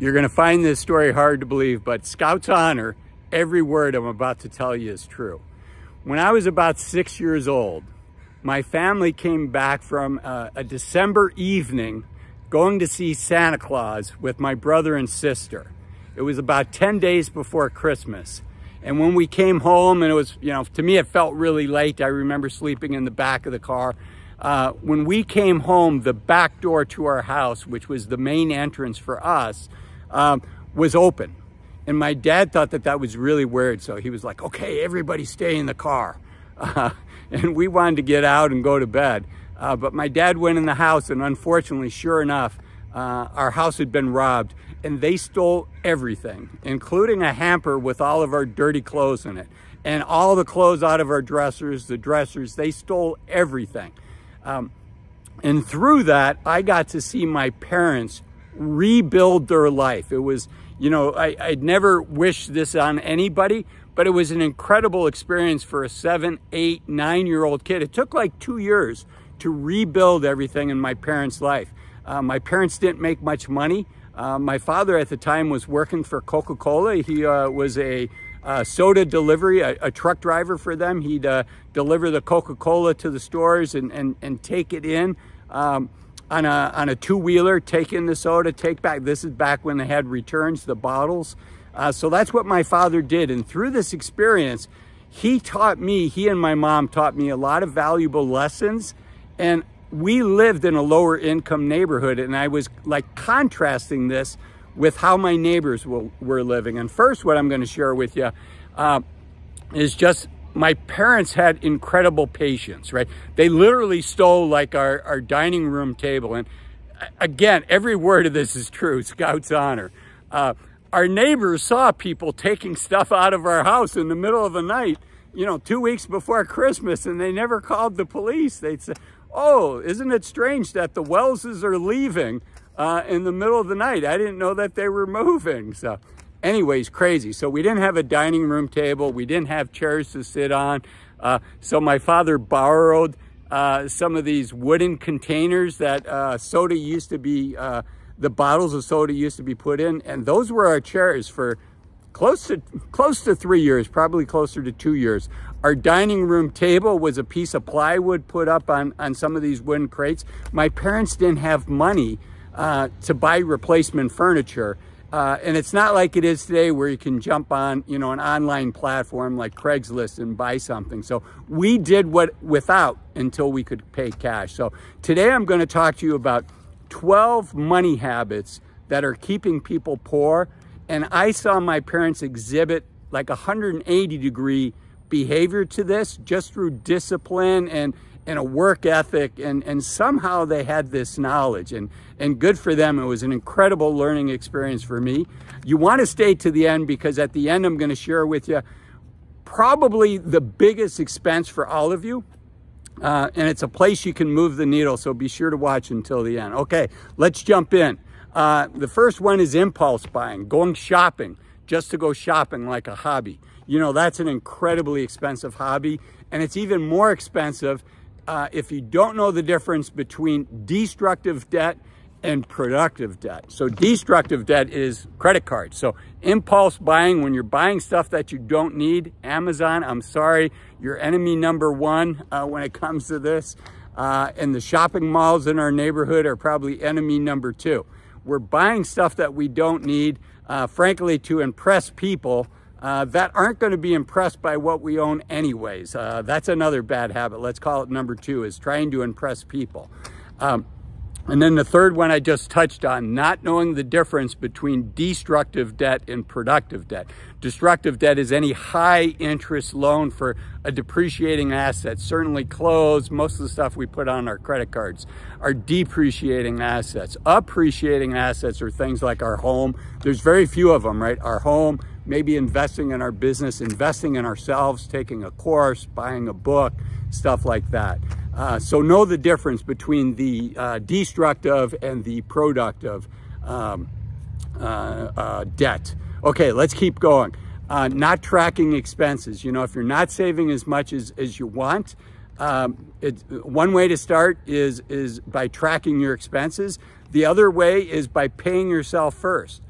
You're going to find this story hard to believe, but Scout's honor, every word I'm about to tell you is true. When I was about 6 years old, my family came back from a December evening going to see Santa Claus with my brother and sister. It was about 10 days before Christmas. And when we came home, and it was, to me, it felt really late. I remember sleeping in the back of the car. When we came home, the back door to our house, which was the main entrance for us, was open. And my dad thought that was really weird. So he was like, okay, everybody stay in the car. And we wanted to get out and go to bed. But my dad went in the house, and unfortunately, sure enough, our house had been robbed, and they stole everything, including a hamper with all of our dirty clothes in it. And all the clothes out of our dressers, they stole everything. And through that, I got to see my parents rebuild their life. It was, I'd never wished this on anybody, but it was an incredible experience for a 7, 8, 9-year-old kid. It took like 2 years to rebuild everything in my parents' life. My parents didn't make much money. My father at the time was working for Coca-Cola. He was a soda delivery, a truck driver for them. He'd deliver the Coca-Cola to the stores and take it in on a two-wheeler, take in the soda, take back. This is back when they had returns, the bottles. So that's what my father did. And through this experience, he and my mom taught me a lot of valuable lessons. And we lived in a lower income neighborhood, and I was like contrasting this with how my neighbors were living. And first, what I'm going to share with you is just my parents had incredible patience, right? They literally stole like our dining room table. And again, every word of this is true, Scout's honor. Our neighbors saw people taking stuff out of our house in the middle of the night, 2 weeks before Christmas, and they never called the police. They'd say, oh, isn't it strange that the Wellses are leaving in the middle of the night? I didn't know that they were moving. So anyways, crazy. So we didn't have a dining room table. We didn't have chairs to sit on. So my father borrowed some of these wooden containers that soda used to be, the bottles of soda used to be put in. And those were our chairs for close to 3 years, probably closer to 2 years. Our dining room table was a piece of plywood put up on some of these wooden crates. My parents didn't have money to buy replacement furniture. And it's not like it is today where you can jump on, an online platform like Craigslist and buy something. So we did without until we could pay cash. So today I'm going to talk to you about 12 money habits that are keeping people poor. And I saw my parents exhibit like 180-degree behavior to this just through discipline and a work ethic. And somehow they had this knowledge. And good for them. It was an incredible learning experience for me. You want to stay to the end, because at the end I'm going to share with you probably the biggest expense for all of you. And it's a place you can move the needle. So be sure to watch until the end. Okay, let's jump in. The first one is impulse buying, going shopping just to go shopping like a hobby. That's an incredibly expensive hobby, and it's even more expensive if you don't know the difference between destructive debt and productive debt. So destructive debt is credit cards. So impulse buying, when you're buying stuff that you don't need, Amazon, I'm sorry, your enemy number one when it comes to this. And the shopping malls in our neighborhood are probably enemy number 2. We're buying stuff that we don't need, frankly, to impress people that aren't going to be impressed by what we own anyways. That's another bad habit. Let's call it number 2, is trying to impress people. And then the third one I just touched on, not knowing the difference between destructive debt and productive debt. Destructive debt is any high interest loan for a depreciating asset. Certainly clothes, most of the stuff we put on our credit cards are depreciating assets. Appreciating assets are things like our home. There's very few of them, right? Our home, maybe investing in our business, investing in ourselves, taking a course, buying a book, stuff like that. So know the difference between the destructive and the productive debt. Okay, let's keep going. Not tracking expenses. If you're not saving as much as you want, one way to start is by tracking your expenses. The other way is by paying yourself first.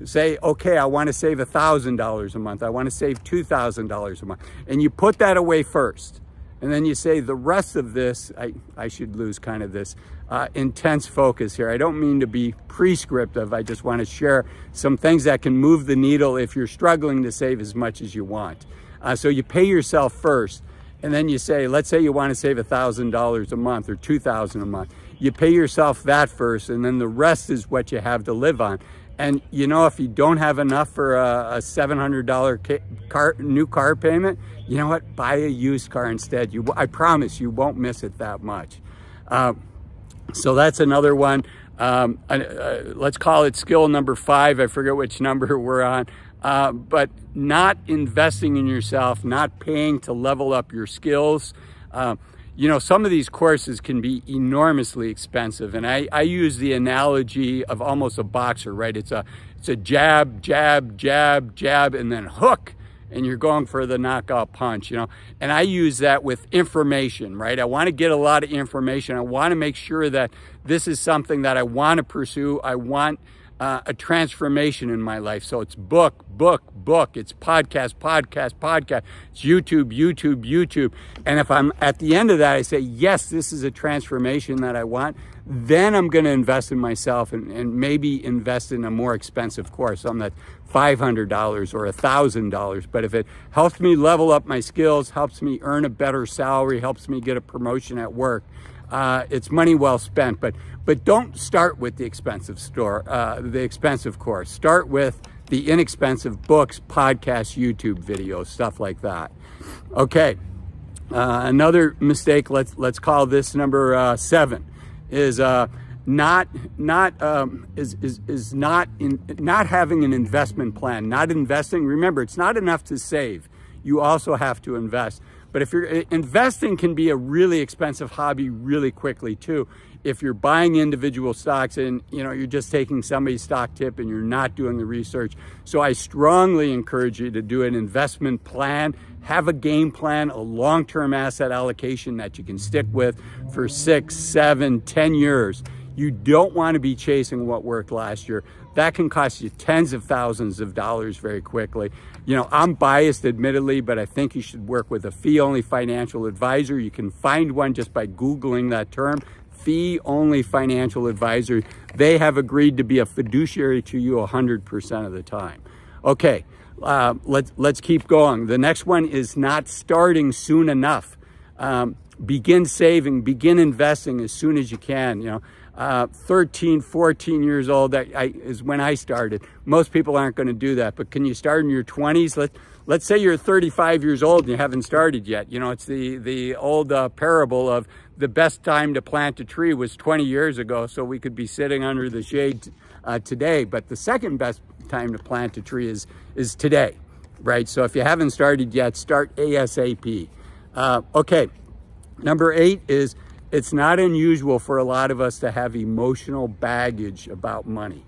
say, okay, I want to save $1,000 a month. I want to save $2,000 a month. And you put that away first. And then you say the rest of this, I should lose kind of this intense focus here. I don't mean to be prescriptive. I just want to share some things that can move the needle if you're struggling to save as much as you want. So you pay yourself first. And then you say, let's say you want to save $1,000 a month or $2,000 a month. You pay yourself that first, and then the rest is what you have to live on. And you know, if you don't have enough for a $700 new car payment, you know what? Buy a used car instead. I promise you won't miss it that much. So that's another one. Let's call it skill number 5. I forget which number we're on. But not investing in yourself, not paying to level up your skills. You know, some of these courses can be enormously expensive. And I use the analogy of almost a boxer, right? It's a jab, jab, jab, jab, and then hook. And you're going for the knockout punch, you know. And I use that with information, right? I want to get a lot of information. I want to make sure that this is something that I want to pursue. I want a transformation in my life. So it's book, it's podcast, it's YouTube. And if I'm at the end of that, I say, yes, this is a transformation that I want, then I'm going to invest in myself and maybe invest in a more expensive course, something that's $500 or $1,000. But if it helps me level up my skills, helps me earn a better salary, helps me get a promotion at work, it's money well spent. But don't start with the expensive course. Start with the inexpensive books, podcasts, YouTube videos, stuff like that. Okay, another mistake. Let's call this number 7 is not having an investment plan. Not investing. Remember, it's not enough to save. You also have to invest. But if you're investing, can be a really expensive hobby really quickly too. If you're buying individual stocks and you're just taking somebody's stock tip and you're not doing the research. So I strongly encourage you to do an investment plan, have a game plan, a long-term asset allocation that you can stick with for 6, 7, 10 years. You don't want to be chasing what worked last year. That can cost you tens of thousands of dollars very quickly. I'm biased, admittedly, but I think you should work with a fee-only financial advisor. You can find one just by Googling that term, fee-only financial advisor. They have agreed to be a fiduciary to you 100% of the time. Okay, let's keep going. The next one is not starting soon enough. Begin saving, begin investing as soon as you can. 13, 14 years old is when I started. Most people aren't going to do that, but can you start in your 20s? Let's say you're 35 years old and you haven't started yet. It's the old parable of the best time to plant a tree was 20 years ago, so we could be sitting under the shade today. But the second best time to plant a tree is today, right? So if you haven't started yet, start ASAP. Okay, number 8 is it's not unusual for a lot of us to have emotional baggage about money.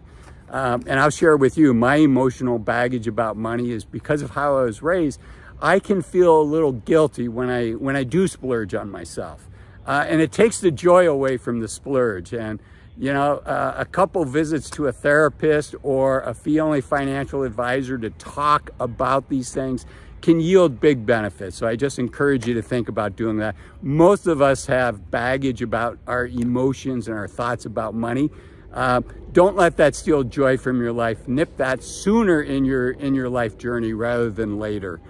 And I'll share with you, my emotional baggage about money is because of how I was raised. I can feel a little guilty when I do splurge on myself. And it takes the joy away from the splurge. And, a couple visits to a therapist or a fee-only financial advisor to talk about these things can yield big benefits. So I just encourage you to think about doing that. Most of us have baggage about our emotions and our thoughts about money. Don't let that steal joy from your life. Nip that sooner in your life journey rather than later.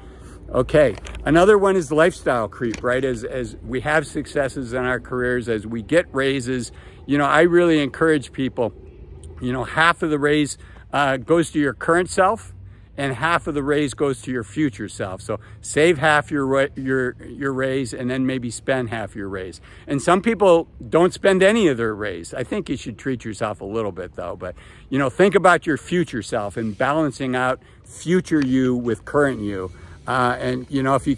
Okay, another one is lifestyle creep, right? As we have successes in our careers, as we get raises, I really encourage people, half of the raise goes to your current self, and half of the raise goes to your future self. So save half your raise and then maybe spend half your raise. And some people don't spend any of their raise. I think you should treat yourself a little bit though. But think about your future self and balancing out future you with current you. And if you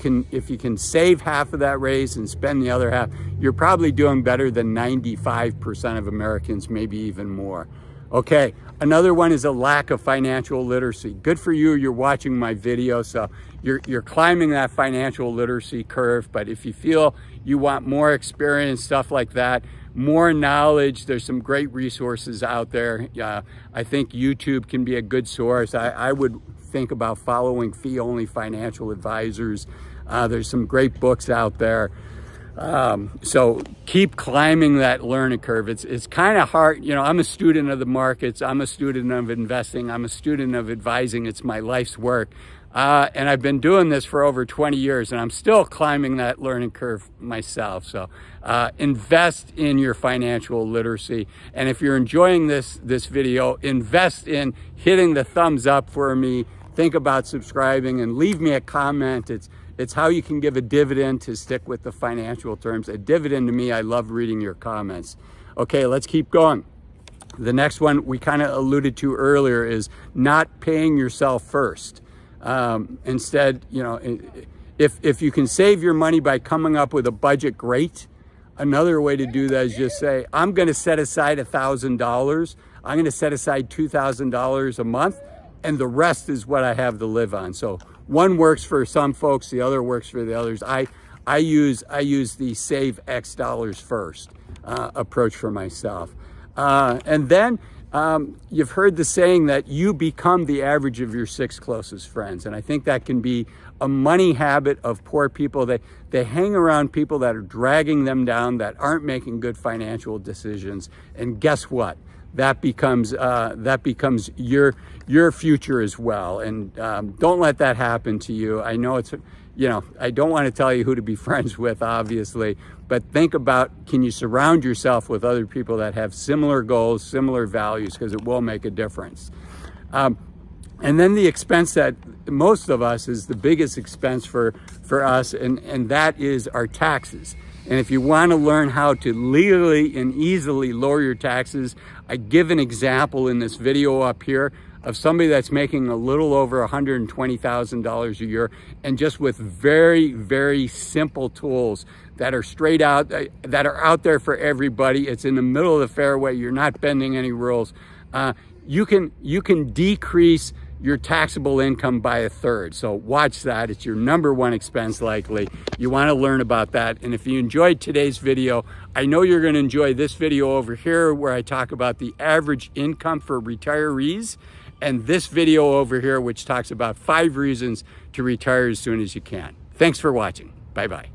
can save half of that raise and spend the other half, you're probably doing better than 95% of Americans, maybe even more. Okay, another one is a lack of financial literacy. Good for you, you're watching my video, so you're climbing that financial literacy curve. But if you feel you want more experience, stuff like that, more knowledge. There's some great resources out there. I think YouTube can be a good source. I would think about following fee-only financial advisors. There's some great books out there. So keep climbing that learning curve. It's kind of hard. You know, I'm a student of the markets. I'm a student of investing. I'm a student of advising. It's my life's work. And I've been doing this for over 20 years, and I'm still climbing that learning curve myself. So invest in your financial literacy. And if you're enjoying this video, invest in hitting the thumbs up for me. Think about subscribing and leave me a comment. It's how you can give a dividend, to stick with the financial terms. A dividend to me, I love reading your comments. Okay, let's keep going. The next one we kind of alluded to earlier is not paying yourself first. Instead, you know, if you can save your money by coming up with a budget, great. Another way to do that is just say, I'm going to set aside $1,000. I'm going to set aside $2,000 a month, and the rest is what I have to live on. So one works for some folks, the other works for the others. I use the save X dollars first approach for myself. And then you've heard the saying that you become the average of your 6 closest friends. And I think that can be a money habit of poor people. They hang around people that are dragging them down, that aren't making good financial decisions. And guess what? That becomes your future as well. And don't let that happen to you. I know it's, you know, I don't want to tell you who to be friends with, obviously, but think about, can you surround yourself with other people that have similar goals, similar values, because it will make a difference. And then the expense that most of us is the biggest expense for us, and that is our taxes. And if you want to learn how to legally and easily lower your taxes, I give an example in this video up here of somebody that's making a little over $120,000 a year, and just with very, very simple tools that are straight out, that are out there for everybody. It's in the middle of the fairway. You're not bending any rules. You can decrease your taxable income by 1/3. So watch that. It's your #1 expense likely. You want to learn about that. And if you enjoyed today's video, I know you're going to enjoy this video over here where I talk about the average income for retirees, and this video over here which talks about 5 reasons to retire as soon as you can. Thanks for watching. Bye-bye.